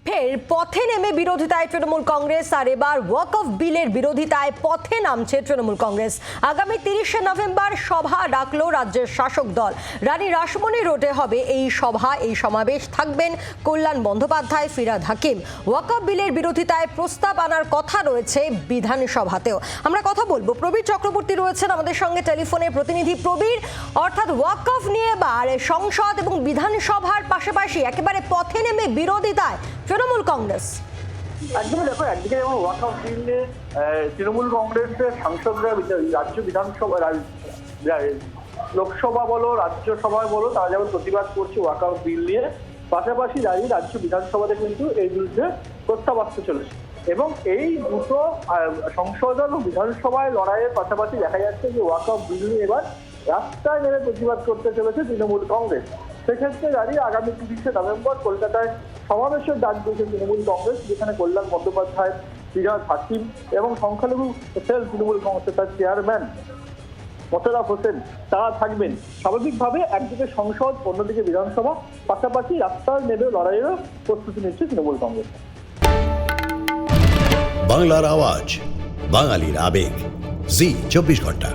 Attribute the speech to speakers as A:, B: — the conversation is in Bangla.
A: ফের পথে নেমে বিরোধিতায় তৃণমূল কংগ্রেস। আর এবার ওয়াকফ বিলের বিরোধিতায় পথে নামছে তৃণমূল কংগ্রেস। আগামী 30শে নভেম্বর সভা ডাকলো রাজ্যের শাসক দল। রানী রাসমণি রোডে হবে এই সভা। এই সমাবেশ থাকবেন কল্যাণ বন্দ্যোপাধ্যায়, ফিরহাদ হাকিম। ওয়াকফ বিলের বিরোধিতায় প্রস্তাব আনার কথা রয়েছে বিধানসভাতেও। আমরা কথা বলবো, প্রবীর চক্রবর্তী রয়েছেন আমাদের সঙ্গে টেলিফোনে। প্রতিনিধি প্রবীর, অর্থাৎ ওয়াকফ নিয়ে এবার সংসদ এবং বিধানসভার পাশাপাশি একেবারে পথে নেমে বিরোধিতায় তৃণমূল কংগ্রেস।
B: একদমই দেখো, একদিকে যেমন ওয়াকফ বিলে তৃণমূল কংগ্রেসের সাংসদরা রাজ্য বিধানসভা, লোকসভা বলো রাজ্যসভায় বলো, তারা যেমন প্রতিবাদ করছে ওয়াকফ বিল নিয়ে, পাশাপাশি দাঁড়িয়ে রাজ্য বিধানসভাতে কিন্তু এই বিরুদ্ধে প্রস্তাব আসতে চলেছে। এবং এই দুটো সংসদ ও বিধানসভায় লড়াইয়ের পাশাপাশি দেখা যাচ্ছে যে ওয়াকফ বিল নিয়ে এবার রাস্তায় নেমে প্রতিবাদ করতে চলেছে তৃণমূল কংগ্রেস। সেক্ষেত্রে দাঁড়িয়ে আগামী 30শে নভেম্বর কলকাতায় সমাবেশের ডাক দিয়েছে তৃণমূল কংগ্রেস, যেখানে কল্যাণ বন্দ্যোপাধ্যায়, ফিরহাদ হাকিম এবং সংখ্যালঘু সেল তৃণমূল কংগ্রেসের তার চেয়ারম্যান মোশাররফ হোসেন তারা থাকবেন। স্বাভাবিকভাবে একদিকে সংসদ, অন্যদিকে বিধানসভা, পাশাপাশি রাস্তায় নেমে লড়াইয়েরও প্রস্তুতি নিচ্ছে তৃণমূল কংগ্রেস।
C: বাংলার আওয়াজ, বাঙালির আবেগ, জি 24 ঘন্টা।